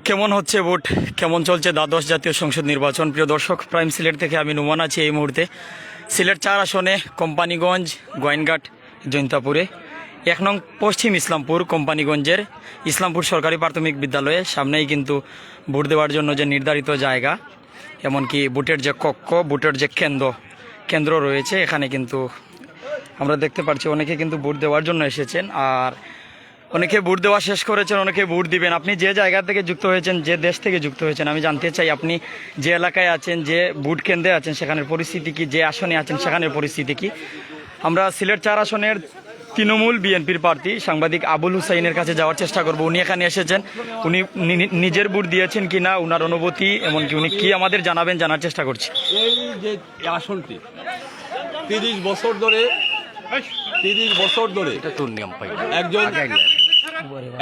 কেমন হচ্ছে ভোট, কেমন চলছে দ্বাদশ জাতীয় সংসদ নির্বাচন? প্রিয় দর্শক, প্রাইম সিলেট থেকে আমি নুমান আছি এই মুহূর্তে সিলেট 4 আসনে কোম্পানিগঞ্জ, গোয়াইনঘাট, জৈন্তাপুরে 1 নং পশ্চিম ইসলামপুর কোম্পানিগঞ্জের ইসলামপুর সরকারি প্রাথমিক বিদ্যালয়ে সামনেই কিন্তু ভোট দেওয়ার জন্য যে নির্ধারিত জায়গা, এমনকি ভোটের যে কক্ষ, ভোটের যে কেন্দ্র রয়েছে, এখানে কিন্তু আমরা দেখতে পাচ্ছি অনেকে কিন্তু ভোট দেওয়ার জন্য এসেছেন। আর অনেকে ভোট দেওয়া শেষ করেছেন, অনেকে ভোট দিবেন। আপনি যে জায়গা থেকে যুক্ত হয়েছেন, যে দেশ থেকে যুক্ত হয়েছেন, আমি জানতে চাই আপনি যে এলাকায় আছেন, যে ভোট কেন্দ্রে আছেন, সেখানের পরিস্থিতি কি, যে আসনে আছেন সেখানের পরিস্থিতি কি। আমরা সিলেট 4 আসনের তৃণমূল বিএনপির প্রার্থী সাংবাদিক আবুল হুসাইনের কাছে যাওয়ার চেষ্টা করব। উনি এখানে এসেছেন, উনি নিজের ভোট দিয়েছেন কিনা, ওনার অনুভূতি, এমনকি উনি কি আমাদের জানাবেন, জানার চেষ্টা করছি। এই যে আসনটি 30 বছর ধরে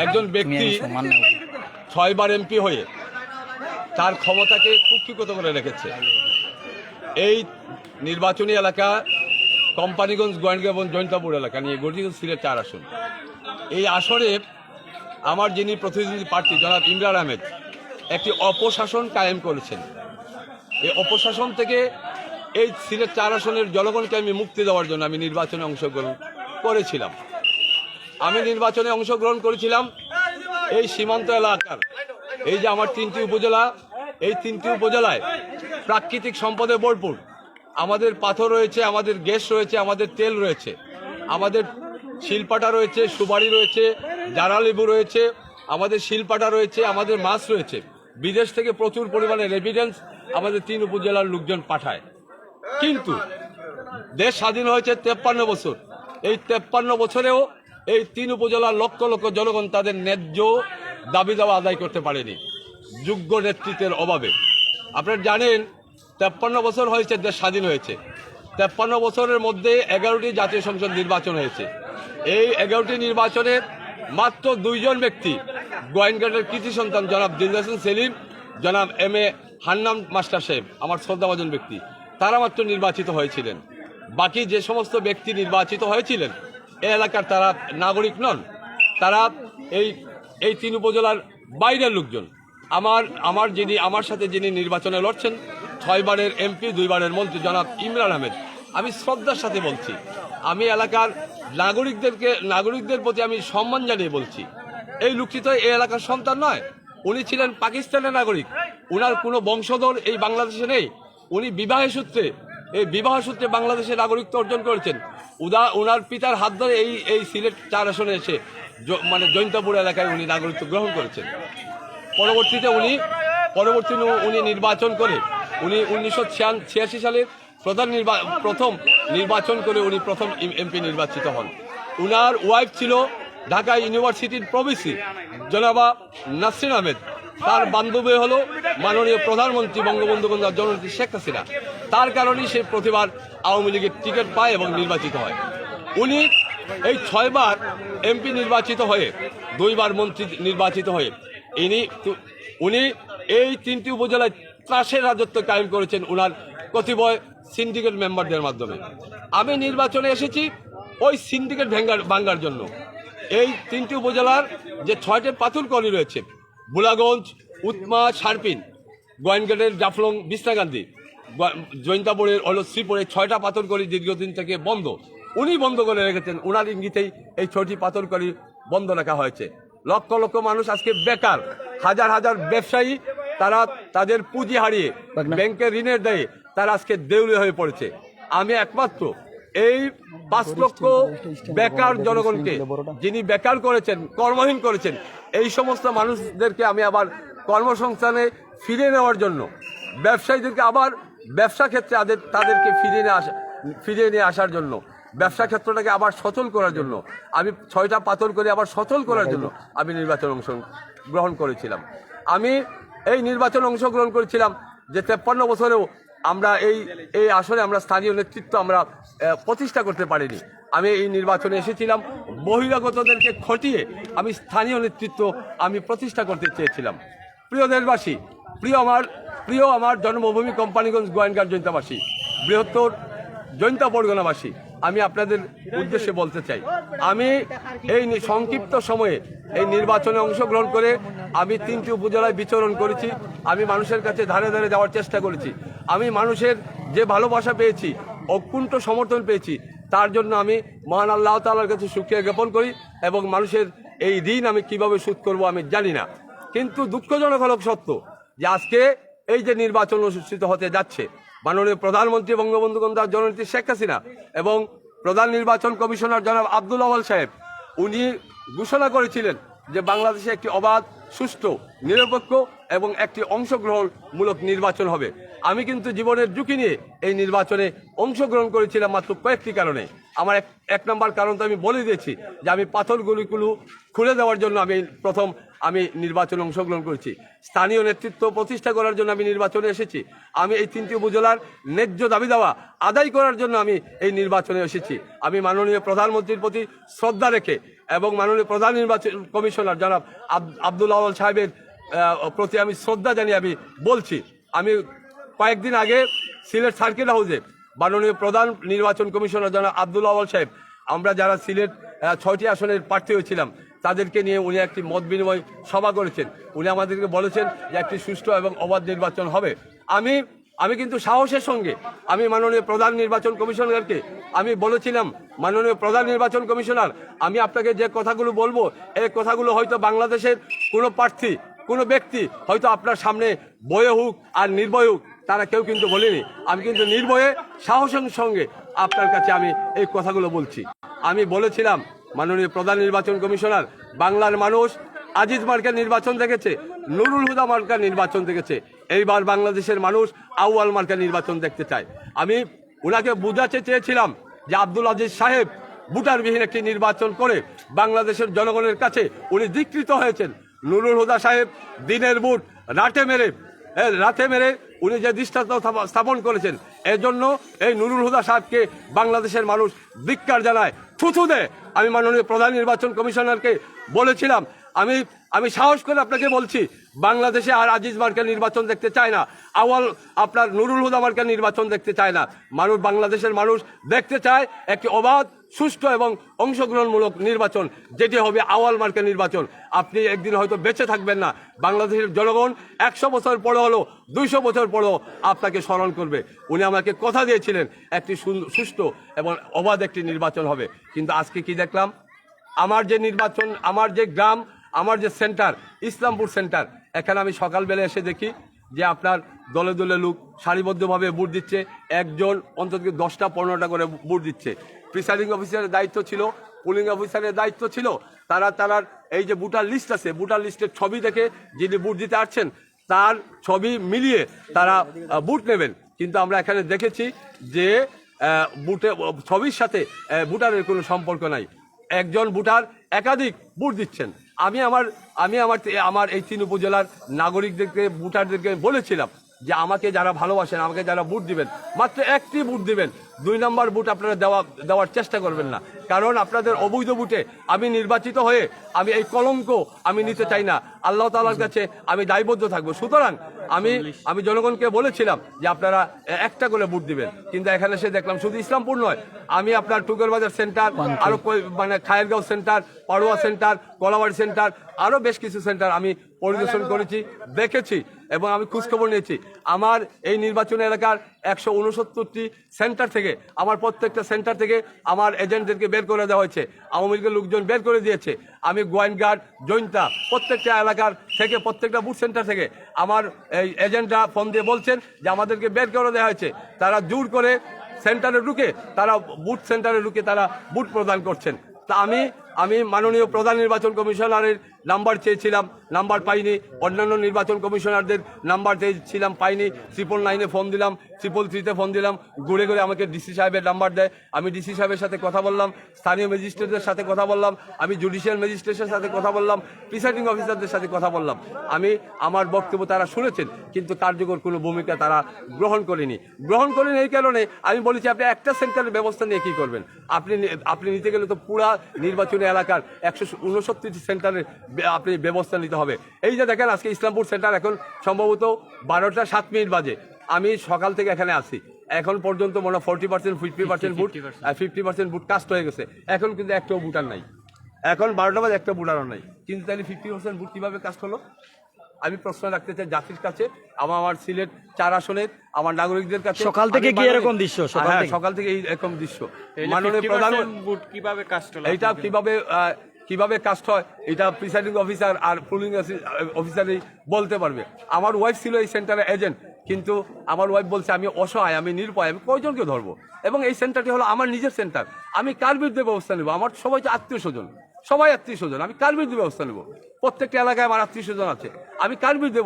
একজন ব্যক্তি 6বার এমপি হয়ে তার ক্ষমতাকে কুক্ষিগত করে রেখেছে। এই নির্বাচনী এলাকা কোম্পানিগঞ্জ, গোয়াইনঘাট এবং জৈন্তাপুর এলাকা নিয়ে গঠিত সিলেট 4 আসন। এই আসনে আমার যিনি প্রতিনিধি প্রার্থী জনাব ইমরান আহমেদ একটি অপশাসন কায়েম করেছেন। এই অপশাসন থেকে এই সিলেট 4 আসনের জনগণকে আমি মুক্তি দেওয়ার জন্য আমি নির্বাচনে অংশগ্রহণ করেছিলাম। এই সীমান্ত এলাকার এই যে আমার 3টি উপজেলা, এই 3টি উপজেলায় প্রাকৃতিক সম্পদে ভরপুর। আমাদের পাথর রয়েছে, আমাদের গ্যাস রয়েছে, আমাদের তেল রয়েছে, আমাদের শিলপাটা রয়েছে, সুপারি রয়েছে, জারা লেবু রয়েছে, আমাদের শিলপাটা রয়েছে, আমাদের মাছ রয়েছে। বিদেশ থেকে প্রচুর পরিমাণে রেমিটেন্স আমাদের 3 উপজেলার লোকজন পাঠায়। কিন্তু দেশ স্বাধীন হয়েছে 53 বছর। এই 53 বছরেও এই 3 উপজেলার লক্ষ লক্ষ জনগণ তাদের ন্যায্য দাবি দাওয়া আদায় করতে পারেনি যোগ্য নেতৃত্বের অভাবে। আপনারা জানেন 53 বছর হয়েছে দেশ স্বাধীন হয়েছে। 53 বছরের মধ্যে 11টি জাতীয় সংসদ নির্বাচন হয়েছে। এই 11টি নির্বাচনের মাত্র 2 জন ব্যক্তি, গোয়াইনঘাটের কৃতি সন্তান জনাব দিলদার হোসেন সেলিম, জনাব এম.এ. হান্নান মাস্টার সাহেব, আমার শ্রদ্ধাভাজন ব্যক্তি, তারা মাত্র নির্বাচিত হয়েছিলেন। বাকি যে সমস্ত ব্যক্তি নির্বাচিত হয়েছিলেন এই এলাকার তারা নাগরিক নন, তারা এই 3 উপজেলার বাইরের লোকজন। আমার সাথে যিনি নির্বাচনে লড়ছেন 6বারের এমপি, 2বারের মন্ত্রী জনাব ইমরান আহমেদ, আমি শ্রদ্ধার সাথে বলছি, আমি এলাকার নাগরিকদের প্রতি আমি সম্মান জানিয়ে বলছি, এই লোকটি তো এই এলাকার সন্তান নয়। উনি ছিলেন পাকিস্তানের নাগরিক, উনার কোনো বংশধর এই বাংলাদেশে নেই। উনি বিবাহ সূত্রে বাংলাদেশের নাগরিকত্ব অর্জন করেছেন। উনার পিতার হাত ধরে এই সিলেট 4 আসনে এসে জৈন্তাপুর এলাকায় উনি নাগরিকত্ব গ্রহণ করেছেন। পরবর্তীতে উনি নির্বাচন করে উনি 1986 সালে প্রথম নির্বাচন করে উনি প্রথম এমপি নির্বাচিত হন। উনার ওয়াইফ ছিল ঢাকা ইউনিভার্সিটির প্রভিসি জনাবা নাসরিন আহমেদ। তার বান্ধবী হলো মাননীয় প্রধানমন্ত্রী বঙ্গবন্ধু জননেত্রী শেখ হাসিনা। তার কারণেই সে প্রতিবার আওয়ামী লীগের টিকিট পায় এবং নির্বাচিত হয়। উনি এই 6বার এমপি নির্বাচিত হয়ে, 2বার মন্ত্রী নির্বাচিত হয়ে উনি এই 3টি উপজেলায় ত্রাসের রাজত্ব কায়েম করেছেন উনার কতিপয় সিন্ডিকেট মেম্বারদের মাধ্যমে। আমি নির্বাচনে এসেছি ওই সিন্ডিকেট ভাঙ্গার জন্য। এই 3টি উপজেলার যে 6টি পাথরকলি রয়েছে, বুলাগঞ্জ, উৎমা, সারপিন, গোয়াইনঘাটের জাফলং, বিছনাকান্দি, জৈন্তাপুরের শ্রীপুরে 6টা পাথরকলি দীর্ঘদিন থেকে বন্ধ। উনি বন্ধ করে রেখেছেন, উনার ইঙ্গিতেই এই 6টি পাথরকলি বন্ধ রাখা হয়েছে। লক্ষ লক্ষ মানুষ আজকে বেকার, হাজার হাজার ব্যবসায়ী তারা তাদের পুঁজি হারিয়ে ব্যাংকের ঋণের দায়ে তারা আজকে দেউলিয়া হয়ে পড়েছে। আমি একমাত্র এই 5 লক্ষ বেকার জনগণকে, যিনি বেকার করেছেন, কর্মহীন করেছেন, এই সমস্ত মানুষদেরকে আমি আবার কর্মসংস্থানে ফিরিয়ে নেওয়ার জন্য, ব্যবসায়ীদেরকে আবার ব্যবসা ক্ষেত্রে তাদেরকে ফিরিয়ে নিয়ে আসার জন্য, ব্যবসা ক্ষেত্রটাকে আবার সচল করার জন্য, আমি 6টা পাথর করে আবার সচল করার জন্য আমি নির্বাচনে অংশগ্রহণ করেছিলাম। আমি এই নির্বাচনে অংশগ্রহণ করেছিলাম যে 53 বছরেও আমরা এই আসলে আমরা স্থানীয় নেতৃত্ব আমরা প্রতিষ্ঠা করতে পারিনি। আমি এই নির্বাচনে এসেছিলাম বহিরাগতদেরকে খটিয়ে আমি স্থানীয় নেতৃত্ব আমি প্রতিষ্ঠা করতে চেয়েছিলাম। প্রিয় দেশবাসী, প্রিয় আমার জন্মভূমি কোম্পানিগঞ্জ, গোয়াইনঘাট, জৈন্তাবাসী, বৃহত্তর জৈন্তা পরগনাবাসী, আমি আপনাদের উদ্দেশ্যে বলতে চাই, আমি এই সংক্ষিপ্ত সময়ে এই নির্বাচনে অংশগ্রহণ করে আমি 3টি উপজেলায় বিচরণ করেছি। আমি মানুষের কাছে ধারে ধারে যাওয়ার চেষ্টা করেছি। আমি মানুষের যে ভালোবাসা পেয়েছি, অকুণ্ঠ সমর্থন পেয়েছি, তার জন্য আমি মহান আল্লাহ তাআলার কাছে শুকরিয়া জ্ঞাপন করি এবং মানুষের এই ঋণ আমি কিভাবে শোধ করব আমি জানি না। কিন্তু দুঃখজনক হলো সত্য যে আজকে এই যে নির্বাচন অনুষ্ঠিত হতে যাচ্ছে, মাননীয় প্রধানমন্ত্রী বঙ্গবন্ধু জননেত্রী শেখ হাসিনা এবং প্রধান নির্বাচন কমিশনার জনাব আব্দুল আওয়াল সাহেব, উনি ঘোষণা করেছিলেন যে বাংলাদেশে একটি অবাধ, সুষ্ঠু, নিরপেক্ষ এবং একটি অংশগ্রহণমূলক নির্বাচন হবে। আমি কিন্তু জীবনের ঝুঁকি নিয়ে এই নির্বাচনে অংশগ্রহণ করেছিলাম মাত্র কয়েকটি কারণে। আমার এক নম্বর কারণ তো আমি বলে দিয়েছি যে আমি পাথরগুলিগুলো খুলে দেওয়ার জন্য আমি নির্বাচনে অংশগ্রহণ করেছি। স্থানীয় নেতৃত্ব প্রতিষ্ঠা করার জন্য আমি নির্বাচনে এসেছি। আমি এই 3টি উপজেলার ন্যায্য দাবি দাওয়া আদায় করার জন্য আমি এই নির্বাচনে এসেছি। আমি মাননীয় প্রধানমন্ত্রীর প্রতি শ্রদ্ধা রেখে এবং মাননীয় প্রধান নির্বাচন কমিশনার জনাব আব্দুল আওয়াল সাহেবের প্রতি আমি শ্রদ্ধা জানিয়ে আমি বলছি, আমি কয়েকদিন আগে সিলেট সার্কিট হাউসে মাননীয় প্রধান নির্বাচন কমিশনার জনাব আব্দুল আওয়াল সাহেব, আমরা যারা সিলেট 6টি আসনের প্রার্থী হয়েছিলাম তাদেরকে নিয়ে উনি একটি মত বিনিময় সভা করেছেন। উনি আমাদেরকে বলেছেন যে একটি সুষ্ঠু এবং অবাধ নির্বাচন হবে। আমি কিন্তু সাহসের সঙ্গে আমি মাননীয় প্রধান নির্বাচন কমিশনারকে আমি বলেছিলাম, মাননীয় প্রধান নির্বাচন কমিশনার, আমি আপনাকে যে কথাগুলো বলবো এই কথাগুলো হয়তো বাংলাদেশের কোনো প্রার্থী, কোনো ব্যক্তি হয়তো আপনার সামনে বয়ে হোক আর নির্ভয় হোক, তারা কেউ কিন্তু বলেনি। আমি কিন্তু নির্ভয়ে সাহসের সঙ্গে আপনার কাছে আমি এই কথাগুলো বলছি। আমি বলেছিলাম, মাননীয় প্রধান নির্বাচন কমিশনার, বাংলার মানুষ আজিজ মার্কার নির্বাচন দেখেছে, নুরুল হুদা মার্কার নির্বাচন দেখেছে, এইবার বাংলাদেশের মানুষ আউয়াল মার্কার নির্বাচন দেখতে চায়। আমি ওনাকে বুঝাতে চেয়েছিলাম যে আব্দুল আজিজ সাহেব ভোটারবিহীন একটি নির্বাচন করে বাংলাদেশের জনগণের কাছে উনি ধিকৃত হয়েছেন। নুরুল হুদা সাহেব দিনের ভোট রাতে মেরে উনি যে দৃষ্টান্ত স্থাপন করেছেন, এজন্য এই নুরুল হুদা সাহেবকে বাংলাদেশের মানুষ ধিক্কার জানায়, থুথু দেয়। আমি মাননীয় প্রধান নির্বাচন কমিশনারকে বলেছিলাম, আমি সাহস করে আপনাকে বলছি, বাংলাদেশে আর আজিজ মার্কার নির্বাচন দেখতে চায় না, আপনার নুরুল হুদা মার্কার নির্বাচন দেখতে চায় না। বাংলাদেশের মানুষ দেখতে চায় একটি অবাধ, সুষ্ঠু এবং অংশগ্রহণমূলক নির্বাচন, যেটি হবে আওয়াল মার্কার নির্বাচন। আপনি একদিন হয়তো বেঁচে থাকবেন না, বাংলাদেশের জনগণ 100 বছর পরে হলো 200 বছর পরেও আপনাকে স্মরণ করবে। উনি আমাকে কথা দিয়েছিলেন একটি সুষ্ঠু এবং অবাধ একটি নির্বাচন হবে। কিন্তু আজকে কি দেখলাম, আমার যে নির্বাচন, আমার যে গ্রাম, আমার যে সেন্টার, ইসলামপুর সেন্টার, এখানে আমি সকালবেলা এসে দেখি যে আপনার দলে দলে লোক সারিবদ্ধভাবে ভোট দিচ্ছে, একজন অন্তত 10টা-15টা করে ভোট দিচ্ছে। প্রিসাইডিং অফিসারের দায়িত্ব ছিল, পুলিং অফিসারের দায়িত্ব ছিল, তার এই যে ভোটার লিস্ট আছে, ভোটার লিস্টের ছবি দেখে যিনি ভোট দিতে আসছেন তার ছবি মিলিয়ে তারা ভোট নেবেন। কিন্তু আমরা এখানে দেখেছি যে ছবির সাথে ভোটারের কোনো সম্পর্ক নাই, একজন ভোটার একাধিক ভোট দিচ্ছেন। আমি আমার এই 3 উপজেলার নাগরিকদেরকে, ভোটারদেরকে বলেছিলাম যে আমাকে যারা ভালোবাসেন, আমাকে যারা ভোট দিবেন, মাত্র একটি ভোট দিবেন, 2 নম্বর ভোট আপনারা দেওয়ার চেষ্টা করবেন না। কারণ আপনাদের অবৈধ ভোটে আমি নির্বাচিত হয়ে আমি এই কলঙ্ক আমি নিতে চাই না, আল্লাহ তাআলার কাছে আমি দায়বদ্ধ থাকবো। সুতরাং আমি জনগণকে বলেছিলাম যে আপনারা একটা করে ভোট দিবেন। কিন্তু এখানে এসে দেখলাম শুধু ইসলামপুর নয়, আমি আপনার টুকেরবাজার সেন্টার, আরো খায়েরগাঁও সেন্টার, পাড়ুয়া সেন্টার, কলাবাড়ি সেন্টার, আরো বেশ কিছু সেন্টার আমি পরিদর্শন করেছি, দেখেছি এবং আমি খোঁজখবর নিয়েছি। আমার এই নির্বাচন এলাকার 169টি সেন্টার থেকে, আমার প্রত্যেকটা সেন্টার থেকে আমার এজেন্টদেরকে বের করে দেওয়া হয়েছে, আওয়ামী লীগের লোকজন বের করে দিয়েছে। আমি গোয়েনঘাট, জৈন্তা, প্রত্যেকটা এলাকার থেকে, প্রত্যেকটা বুথ সেন্টার থেকে আমার এই এজেন্টরা ফোন দিয়ে বলছেন যে আমাদেরকে বের করে দেওয়া হয়েছে। তারা জোর করে সেন্টারে ঢুকে, তারা বুথ সেন্টারে ঢুকে তারা ভোট প্রদান করছেন। তা আমি মাননীয় প্রধান নির্বাচন কমিশনারের নাম্বার চেয়েছিলাম, নাম্বার পাইনি। অন্যান্য নির্বাচন কমিশনারদের নাম্বার চেয়েছিলাম, পাইনি। 999-এ ফোন দিলাম, 333-তে ফোন দিলাম, ঘুরে ঘুরে আমাকে ডিসি সাহেবের নাম্বার দেয়। আমি ডিসি সাহেবের সাথে কথা বললাম, স্থানীয় ম্যাজিস্ট্রেটের সাথে কথা বললাম, আমি জুডিশিয়াল ম্যাজিস্ট্রেটের সাথে কথা বললাম, প্রিসাইডিং অফিসারদের সাথে কথা বললাম। আমার বক্তব্য তারা শুনেছেন, কিন্তু কার্যকর কোনো ভূমিকা তারা গ্রহণ করেনি এই কারণে আমি বলেছি, আপনি একটা সেন্টারের ব্যবস্থা নিয়ে কি করবেন? আপনি নিতে গেলে তো পুরা নির্বাচনী এলাকার 169টি সেন্টারের আপনি ব্যবস্থা নিতে হবে। এই যে দেখেন আজকে ইসলামপুর সেন্টার এখন সম্ভবত 12টা 7 মিনিট বাজে, আমি সকাল থেকে এখানে আছি, এখন পর্যন্ত মনে হয় 40% 50% বুট 50% বুট কাস্ট হয়ে গেছে। এখন কিন্তু একটাও বুটার নাই, এখন 12টা বাজে একটা বুটারও নাই। কিন্তু তাহলে 50% বুট কিভাবে কাস্ট হলো? আমি প্রশ্ন রাখতে চাই জাতির কাছে, আমার সিলেট 4 আসনের আমার নাগরিকদের কাছে। সকাল থেকে কি এরকম দৃশ্য? সকাল থেকে এইরকম দৃশ্য। মাননীয় প্রধানমন্ত্রী বুট কিভাবে কাস্ট হলো? এইটা কিভাবে কাস্ট হয় এটা প্রিসাইডিং অফিসার আর পুলিং অফিসারই বলতে পারবে। আমার ওয়াইফ ছিল এই সেন্টারে এজেন্ট, কিন্তু আমার ওয়াইফ বলছে আমি অসহায়, আমি নিরুপায়, আমি কয়জনকে ধরবো? এবং এই সেন্টারটি হলো আমার নিজের সেন্টার, আমি কার বিরুদ্ধে ব্যবস্থা নেব? আমার সবাই তো আত্মীয় স্বজন, সবাই আত্মীয় স্বজন, আমি কার বিরুদ্ধে ব্যবস্থা নেব? প্রত্যেকটা এলাকায় আমার আত্মীয় স্বজন আছে, আমি কার বিরুদ্ধে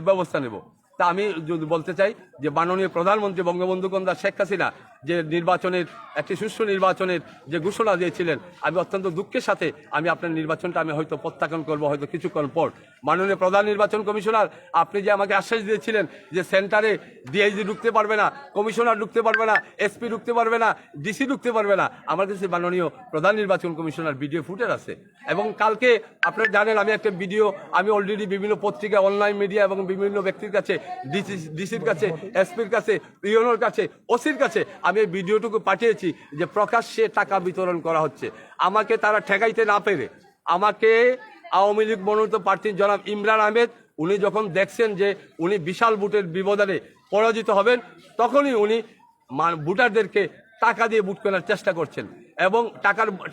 ব্যবস্থা নেব? তা আমি যদি বলতে চাই যে মাননীয় প্রধানমন্ত্রী বঙ্গবন্ধু কন্যা শেখ হাসিনা যে নির্বাচনের একটি সুষ্ঠু নির্বাচনের যে ঘোষণা দিয়েছিলেন, আমি অত্যন্ত দুঃখের সাথে আমি আপনার নির্বাচনটা আমি হয়তো প্রত্যাখ্যান করবো হয়তো কিছুক্ষণ পর। মাননীয় প্রধান নির্বাচন কমিশনার, আপনি যে আমাকে আশ্বাস দিয়েছিলেন যে সেন্টারে ডিআইজি ঢুকতে পারবে না, কমিশনার ঢুকতে পারবে না, এসপি ঢুকতে পারবে না, ডিসি ঢুকতে পারবে না, আমার কাছে মাননীয় প্রধান নির্বাচন কমিশনার ভিডিও ফুটেজ আছে। এবং কালকে আপনারা জানেন আমি একটা ভিডিও আমি অলরেডি বিভিন্ন পত্রিকা, অনলাইন মিডিয়া এবং বিভিন্ন ব্যক্তির কাছে, ডিসির কাছে, এসপির কাছে, ইউনোর কাছে, ওসির কাছে আমি এই ভিডিওটুকু পাঠিয়েছি যে প্রকাশ্যে টাকা বিতরণ করা হচ্ছে। আমাকে তারা ঠেকাইতে না পেরে আমাকে আওয়ামী লীগ মনোনীত প্রার্থী জনাব ইমরান আহমেদ উনি যখন দেখছেন যে উনি বিশাল ভোটের ব্যবধানে পরাজিত হবেন, তখনই উনি ভোটারদেরকে টাকা দিয়ে বুট কেনার চেষ্টা করছেন এবং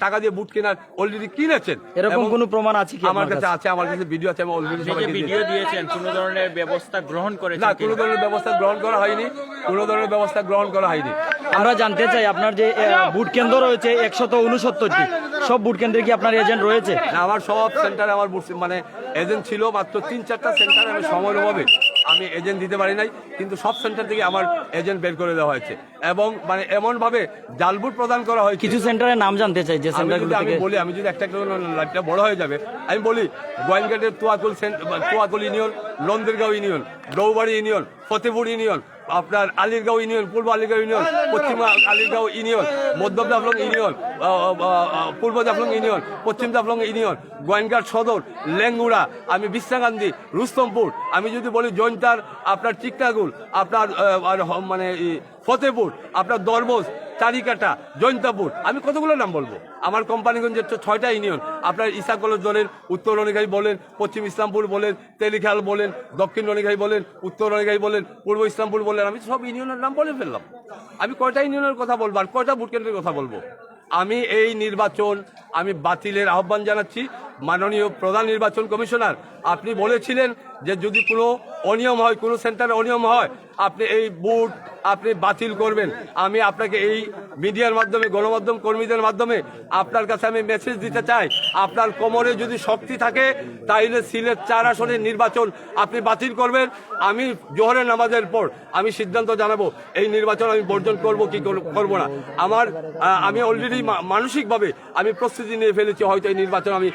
টাকা দিয়ে বুট কেনার অলরেডি কিনেছেন। এরকম কোনো প্রমাণ আছে কি? আমার কাছে আছে, আমার কাছে ভিডিও আছে, আমি অলরেডি সবাইকে ভিডিও দিয়েছেন। কোনো ধরনের ব্যবস্থা গ্রহণ করেছেন? না, কোনো ধরনের ব্যবস্থা গ্রহণ করা হয়নি, কোনো ধরনের ব্যবস্থা গ্রহণ করা হয়নি। আমরা জানতে চাই আপনার যে বুট কেন্দ্র রয়েছে 169টি, সব বুট কেন্দ্রে কি আপনার এজেন্ট রয়েছে? না, আমার সব সেন্টারে আমার মানে এজেন্ট ছিল মাত্র 3-4টা সেন্টারে আমি সময়ের অভাবে আমি এজেন্ট দিতে পারি নাই, কিন্তু সব সেন্টার থেকে আমার এজেন্ট বের করে দেওয়া হয়েছে এবং মানে এমন ভাবে জালবুট প্রদান করা হয়। কিছু সেন্টারের নাম জানতে চাই যে সেন্টারগুলো আমি বলি, আমি যদি একটা লাইভটা বড় হয়ে যাবে, আমি বলি গোয়াইনঘাটের Toakul union, Nandirgaon union, Doubari union, Fatehpur union, আপনার আলিরগাঁও ইউনিয়ন, পূর্ব আলিরগাঁও ইউনিয়ন, পশ্চিম আলিরগাঁও ইউনিয়ন, মধ্য জাফলং ইউনিয়ন, পূর্ব জাফলং ইউনিয়ন, পশ্চিম জাফলং ইউনিয়ন, গোয়াইনঘাট সদর, লেঙ্গুড়া, আমি বিশ্রাগান্ধী, রুস্তমপুর, আমি যদি বলি জৈন্তার, আপনার চিকটাগুল, আপনার মানে ফতেপুর, আপনার দরবোজ, চারিকাটা, জৈন্তাপুর, আমি কতগুলো নাম বলবো? আমার কোম্পানিগঞ্জের 6টা ইউনিয়ন, আপনার ঈসা কলেজ বলেন, উত্তর রনিঘাই বলেন, পশ্চিম ইসলামপুর বলেন, তেলিখাল বলেন, দক্ষিণ রনিঘাই বলেন, উত্তর রনিঘাই বলেন, পূর্ব ইসলামপুর বলেন, আমি সব ইউনিয়নের নাম বলে ফেললাম। আমি কয়টা ইউনিয়নের কথা বলবো আর কয়টা ভোট কেন্দ্রের কথা বলবো? আমি এই নির্বাচন আমি বাতিলের আহ্বান জানাচ্ছি। মাননীয় প্রধান নির্বাচন কমিশনার, আপনি বলেছিলেন যে যদি কোনো অনিয়ম হয়, কোনো সেন্টারে অনিয়ম হয়, আপনি এই বুট আপনি বাতিল করবেন। আমি আপনাকে এই মিডিয়ার মাধ্যমে, গণমাধ্যম কর্মীদের মাধ্যমে আপনার কাছে আমি মেসেজ দিতে চাই, আপনার কোমরে যদি শক্তি থাকে তাইলে সিলেট 4 আসনের নির্বাচন আপনি বাতিল করবেন। আমি জোহরের নামাজের পর আমি সিদ্ধান্ত জানাবো এই নির্বাচন আমি বর্জন করব কি করব না। আমি অলরেডি মানসিকভাবে আমি প্রস্তুতি নিয়ে ফেলেছি, হয়তো এই নির্বাচন আমি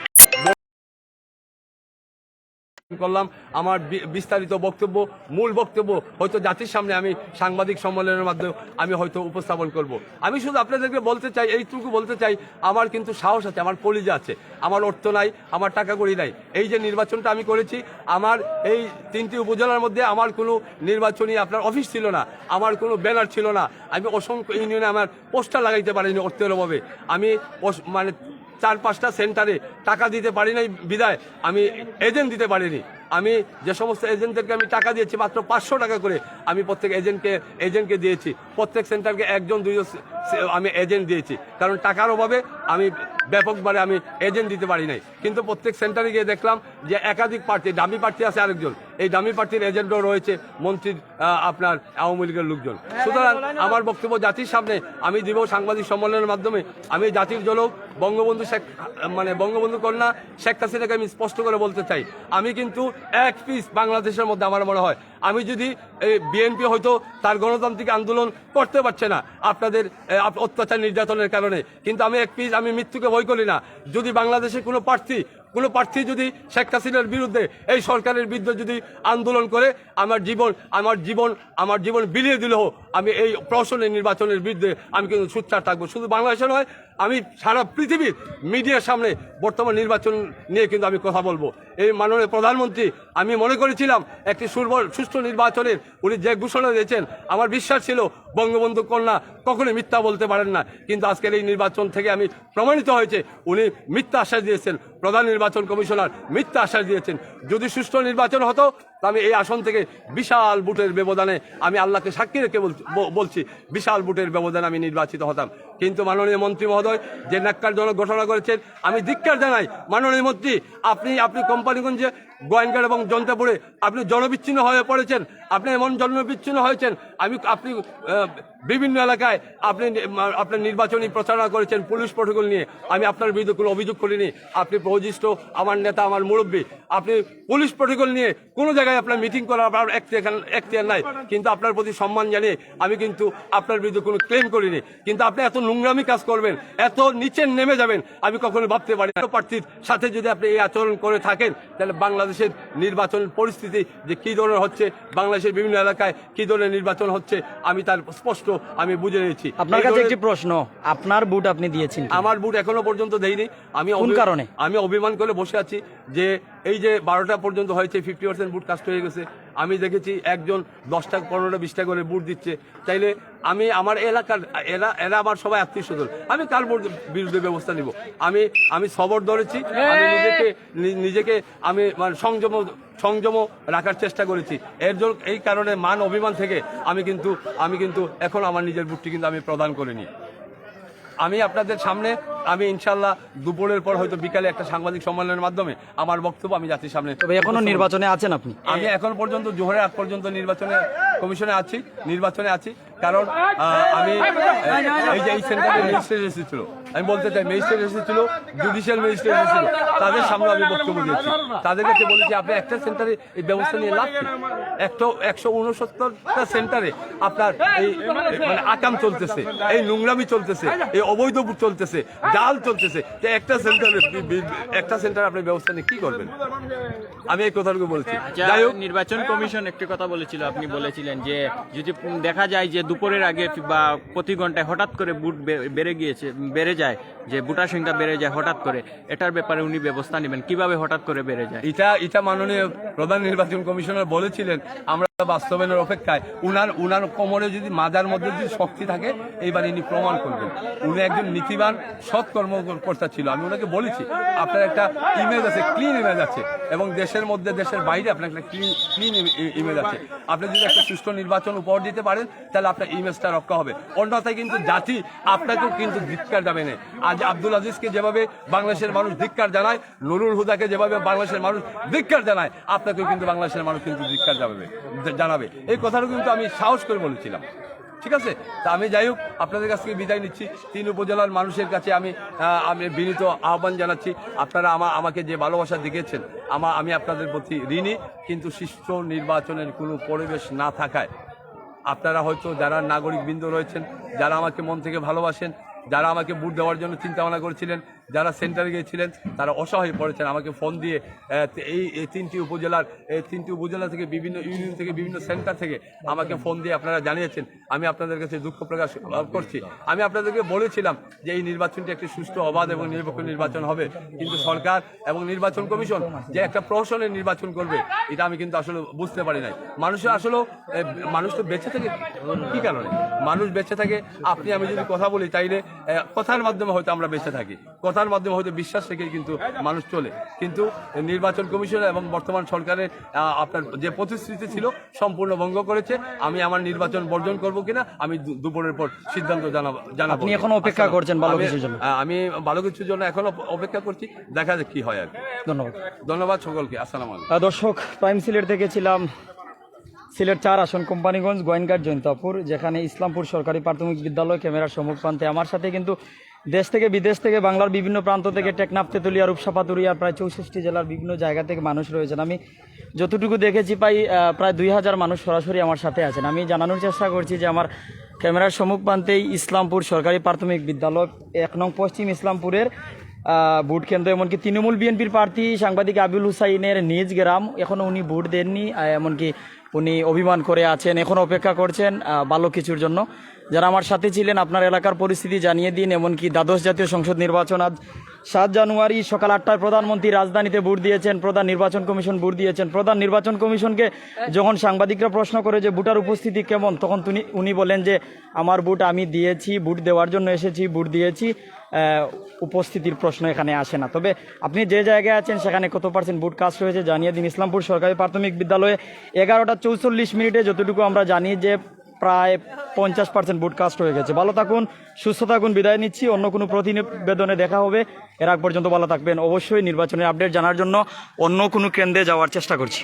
করলাম। আমার বিস্তারিত বক্তব্য, মূল বক্তব্য হয়তো জাতির সামনে আমি সাংবাদিক সম্মেলনের মাধ্যমে আমি হয়তো উপস্থাপন করব। আমি শুধু আপনাদেরকে বলতে চাই, এইটুকু বলতে চাই, আমার কিন্তু সাহস আছে, আমার কলিজা আছে, আমার অর্থ নাই, আমার টাকা কড়ি নাই। এই যে নির্বাচনটা আমি করেছি, আমার এই 3টি উপজেলার মধ্যে আমার কোনো নির্বাচনী আপনার অফিস ছিল না, আমার কোনো ব্যানার ছিল না, আমি অসংখ্য ইউনিয়নে আমার পোস্টার লাগাইতে পারিনি অর্থের অভাবে, আমি মানে 4-5টা সেন্টারে টাকা দিতে পারি নাই বিদায় আমি এজেন্ট দিতে পারিনি। আমি যে সমস্ত এজেন্টদেরকে আমি টাকা দিয়েছি মাত্র 500 টাকা করে আমি প্রত্যেক এজেন্টকে দিয়েছি, প্রত্যেক সেন্টারকে 1-2 আমি এজেন্ট দিয়েছি, কারণ টাকার অভাবে আমি ব্যাপকভাবে আমি এজেন্ট দিতে পারি নাই। কিন্তু প্রত্যেক সেন্টারে গিয়ে দেখলাম যে একাধিক প্রার্থী, দামি প্রার্থী আছে আরেকজন, এই দামি প্রার্থীর এজেন্টও রয়েছে মন্ত্রীর আপনার আওয়ামী লীগের লোকজন। সুতরাং আমার বক্তব্য জাতির সামনে আমি দিব সাংবাদিক সম্মেলনের মাধ্যমে, আমি জাতির জনক বঙ্গবন্ধু কন্যা শেখ হাসিনাকে আমি স্পষ্ট করে বলতে চাই, আমি কিন্তু এক পিস বাংলাদেশের মধ্যে আমার মনে হয়, আমি যদি বিএনপি হয়তো তার গণতান্ত্রিক আন্দোলন করতে পারছে না আপনাদের অত্যাচার নির্যাতনের কারণে, কিন্তু আমি এক পিস, আমি মৃত্যুকে ভয় করি না। যদি বাংলাদেশে কোনো প্রার্থী যদি শেখ হাসিনার বিরুদ্ধে, এই সরকারের বিরুদ্ধে যদি আন্দোলন করে, আমার জীবন বিলিয়ে দিলেও আমি এই প্রহসনের নির্বাচনের বিরুদ্ধে আমি কিন্তু সোচ্চার থাকবো। শুধু বাংলাদেশে নয়, আমি সারা পৃথিবীর মিডিয়ার সামনে বর্তমান নির্বাচন নিয়ে কিন্তু আমি কথা বলবো। এই মাননীয় প্রধানমন্ত্রী, আমি মনে করেছিলাম একটি সুষ্ঠু নির্বাচনের উনি যে ঘোষণা দিয়েছেন, আমার বিশ্বাস ছিল বঙ্গবন্ধু কন্যা কখনোই মিথ্যা বলতে পারেন না, কিন্তু আজকের এই নির্বাচন থেকে আমি প্রমাণিত হয়েছে উনি মিথ্যা আশ্বাস দিয়েছেন। প্রধান নির্বাচন কমিশনার মিথ্যা আশ্বাস দিয়েছেন। যদি সুষ্ঠু নির্বাচন হতো আমি এই আসন থেকে বিশাল ভোটের ব্যবধানে, আমি আল্লাহকে সাক্ষী রেখে বলছি, বিশাল ভোটের ব্যবধানে আমি নির্বাচিত হতাম। কিন্তু মাননীয় মন্ত্রী মহোদয় যে ন্যাক্কারজনক ঘোষণা করেছেন, আমি ধিক্কার জানাই। মাননীয় মন্ত্রী, আপনি কোম্পানিগঞ্জে, গোয়েনঘাট এবং জনতাপুরে আপনি জনবিচ্ছিন্ন হয়ে পড়েছেন। আপনি এমন জনবিচ্ছিন্ন হয়েছেন, আপনি বিভিন্ন এলাকায় আপনার নির্বাচনী প্রচারণা করেছেন পুলিশ প্রটোকল নিয়ে। আমি আপনার বিরুদ্ধে কোনো অভিযোগ করিনি। আপনি প্রতিষ্ঠিত আমার নেতা, আমার মুরব্বী, আপনি পুলিশ প্রটোকল নিয়ে কোনো জায়গায় আপনার মিটিং করার আপনার এখতিয়ার নাই, কিন্তু আপনার প্রতি সম্মান জানিয়ে আমি কিন্তু আপনার বিরুদ্ধে কোনো ক্লেম করিনি। কিন্তু আপনি এত নোংরামি কাজ করবেন, এত নিচে নেমে যাবেন, আমি কখনো ভাবতে পারি না। প্রার্থীর সাথে যদি আপনি এই আচরণ করে থাকেন, তাহলে বাংলাদেশের নির্বাচন পরিস্থিতি যে কী ধরনের হচ্ছে, বাংলাদেশের বিভিন্ন এলাকায় কী ধরনের নির্বাচন হচ্ছে, আমি তার স্পষ্ট আমি বুঝে নিয়েছি। আপনার কাছে একটি প্রশ্ন, আপনার বুট আপনি দিয়েছেন? আমার বুট এখনো পর্যন্ত দেইনি। কোন কারণে? আমি অভিমান করে বসে আছি যে এই যে 12টা পর্যন্ত হয়েছে, 50% বুট কাস্ট হয়ে গেছে। আমি দেখেছি একজন 10টা 15টা 20টা করে বুট দিচ্ছে। চাইলে আমি আমার এলাকার এরা আমার সবাই আত্মীয় স্বজন, আমি কার বিরুদ্ধে ব্যবস্থা নিব? আমি সবর ধরেছি, আমি নিজেকে আমি মানে সংযম রাখার চেষ্টা করেছি। এই কারণে মান অভিমান থেকে আমি কিন্তু এখন আমার নিজের বুটটি কিন্তু আমি প্রদান করিনি। আমি আপনাদের সামনে আমি ইনশাল্লাহ দুপুরের পর হয়তো বিকালে একটা সাংবাদিক সম্মেলনের মাধ্যমে আমার বক্তব্য আমি জাতির সামনে। তবে এখনো নির্বাচনে আছেন আপনি? আমি এখন পর্যন্ত জোহরের আগ পর্যন্ত নির্বাচনে আছি, কারণ আমি এই যে এই সেন্টারে ম্যাজিস্ট্রেট এসেছিল, আমি বলতে চাই ম্যাজিস্ট্রেট এসেছিল, জুডিশিয়াল ম্যাজিস্ট্রেট এসেছিল, তাদের সামনে আমি বক্তব্য দিয়েছি। তাদেরকে বলেছি আপনি একটা সেন্টারে এই ব্যবস্থা নিয়ে লাভ কি? 169টা সেন্টারে আপনার এই মানে আকাম চলতেছে, এই নোংরামি চলতেছে, এই অবৈধ চলতেছে, জাল চলতেছে, যে একটা সেন্টারে আপনি ব্যবস্থা নিয়ে কি করবেন? আমি এই কথাটুকু বলছি। যাই হোক, নির্বাচন কমিশন একটি কথা বলেছিল, আপনি বলেছিলেন যে যদি দেখা যায় যে দুপুরের আগে বা প্রতি ঘন্টায় হঠাৎ করে বুট বেড়ে যায়, যে ভোটার সংখ্যা বেড়ে যায় হঠাৎ করে, এটার ব্যাপারে উনি ব্যবস্থা নেবেন। কিভাবে হঠাৎ করে বেড়ে যায়? এটা মাননীয় প্রধান নির্বাচন কমিশনার বলেছিলেন। আমরা বাস্তবায়নের অপেক্ষায় উনার কোমরে যদি মাজার মধ্যে যদি শক্তি থাকে, এইবার ইনি প্রমাণ করবেন। উনি একজন নীতিবান সৎ কর্মকর্তা ছিল। আমি ওনাকে বলেছি আপনার একটা ইমেজ আছে, ক্লিন ইমেজ আছে, এবং দেশের মধ্যে দেশের বাইরে আপনার একটা ক্লিন ইমেজ আছে। আপনি যদি একটা সুষ্ঠু নির্বাচন উপহার দিতে পারেন, তাহলে আপনার ইমেজটা রক্ষা হবে। অন্যথায় কিন্তু জাতি আপনাকেও কিন্তু ধিক্কার যাবে না। আজ আব্দুল আজিজকে যেভাবে বাংলাদেশের মানুষ ধিক্কার জানায়, নুরুল হুদাকে যেভাবে বাংলাদেশের মানুষ ধিক্কার জানায়, আপনাকেও কিন্তু বাংলাদেশের মানুষ কিন্তু ধিক্কার জানাবে। এই কথাটা কিন্তু আমি সাহস করে বলেছিলাম। ঠিক আছে, তা আমি যাই হোক আপনাদের কাছ থেকে বিদায় নিচ্ছি। 3 উপজেলার মানুষের কাছে আমি বিনীত আহ্বান জানাচ্ছি, আপনারা আমাকে যে ভালোবাসা দেখিয়েছেন, আমি আপনাদের প্রতি ঋণী। কিন্তু সুষ্ঠু নির্বাচনের কোনো পরিবেশ না থাকায় আপনারা হয়তো যারা নাগরিকবৃন্দ রয়েছেন, যারা আমাকে মন থেকে ভালোবাসেন, যারা আমাকে ভোট দেওয়ার জন্য চিন্তা ভাবনা করেছিলেন, যারা সেন্টারে গিয়েছিলেন, তারা অসহায় পড়েছেন। আমাকে ফোন দিয়ে এই 3টি উপজেলা থেকে, বিভিন্ন ইউনিয়ন থেকে, বিভিন্ন সেন্টার থেকে আমাকে ফোন দিয়ে আপনারা জানিয়েছেন। আমি আপনাদের কাছে দুঃখ প্রকাশ করছি। আমি আপনাদেরকে বলেছিলাম যে এই নির্বাচনটি একটি সুষ্ঠু, অবাধ এবং নিরপেক্ষ নির্বাচন হবে, কিন্তু সরকার এবং নির্বাচন কমিশন যে একটা প্রহসনের নির্বাচন করবে, এটা আমি কিন্তু আসলে বুঝতে পারি নাই। মানুষ তো বেঁচে থাকে কি কারণে? মানুষ বেঁচে থাকে আমি যদি কথা বলি, তাইলে কথার মাধ্যমে হয়তো আমরা বেঁচে থাকি, কথার মাধ্যমে হয়তো বিশ্বাস রেখে কিন্তু মানুষ চলে। কিন্তু নির্বাচন কমিশন এবং বর্তমান সরকারের আপনার যে প্রতিশ্রুতি ছিল, সম্পূর্ণ ভঙ্গ করেছে। আমি আমার নির্বাচন বর্জন করব কিনা আমি দুপুরের পর সিদ্ধান্ত জানাবো। আপনি এখন অপেক্ষা করছেন ভালো কিছুর জন্য? আমি ভালো কিছুর জন্য এখন অপেক্ষা করছি, দেখা যাক কি হয় আর। ধন্যবাদ সকলকে। আসসালামু আলাইকুম। দর্শক, প্রাইম সিলেট থেকে ছিলাম সিলেট 4 আসন কোম্পানিগঞ্জ, গোয়েনঘাট, জৈন্তাপুর, যেখানে ইসলামপুর সরকারি প্রাথমিক বিদ্যালয় ক্যামেরার সম্মুখ প্রান্তে। আমার সাথে কিন্তু দেশ থেকে বিদেশ থেকে, বাংলার বিভিন্ন প্রান্ত থেকে, টেকনাফ, তেতুলিয়া, রূপসা, পাতুরিয়া, প্রায় 64 জেলার বিভিন্ন জায়গা থেকে মানুষ রয়েছেন। আমি যতটুকু দেখেছি প্রায় 2000 মানুষ সরাসরি আমার সাথে আছেন। আমি জানানোর চেষ্টা করছি যে আমার ক্যামেরার সম্মুখ প্রান্তেই ইসলামপুর সরকারি প্রাথমিক বিদ্যালয় 1 নং পশ্চিম ইসলামপুরের ভোট কেন্দ্র। এমনকি তৃণমূল বিএনপির প্রার্থী সাংবাদিক আবিউল হুসাইনের নিজ গ্রাম, এখনও উনি ভোট দেননি। এমনকি উনি অভিমান করে আছেন, এখন অপেক্ষা করছেন ভালো কিছুর জন্য। যারা আমার সাথে ছিলেন আপনার এলাকার পরিস্থিতি জানিয়ে দিন। এমনকি দ্বাদশ জাতীয় সংসদ নির্বাচন আজ 7 জানুয়ারি সকাল 8টায় প্রধানমন্ত্রী রাজধানীতে ভোট দিয়েছেন, প্রধান নির্বাচন কমিশন ভোট দিয়েছেন। প্রধান নির্বাচন কমিশনকে যখন সাংবাদিকরা প্রশ্ন করে যে ভোটার উপস্থিতি কেমন, তখন উনি বলেন যে আমার ভোট আমি দিয়েছি, ভোট দেওয়ার জন্য এসেছি, ভোট দিয়েছি, উপস্থিতির প্রশ্ন এখানে আসে না। তবে আপনি যে জায়গায় আছেন সেখানে কত % ভোট কাস্ট হয়েছে জানিয়ে দিন। ইসলামপুর সরকারি প্রাথমিক বিদ্যালয়ে 11টা 44 যতটুকু আমরা জানি যে প্রায় 50% ভোট কাস্ট হয়ে গেছে। ভালো থাকুন, সুস্থ থাকুন, বিদায় নিচ্ছি। অন্য কোনো প্রতিবেদনে দেখা হবে। এর আগ পর্যন্ত ভালো থাকবেন। অবশ্যই নির্বাচনের আপডেট জানার জন্য অন্য কোনো কেন্দ্রে যাওয়ার চেষ্টা করছি।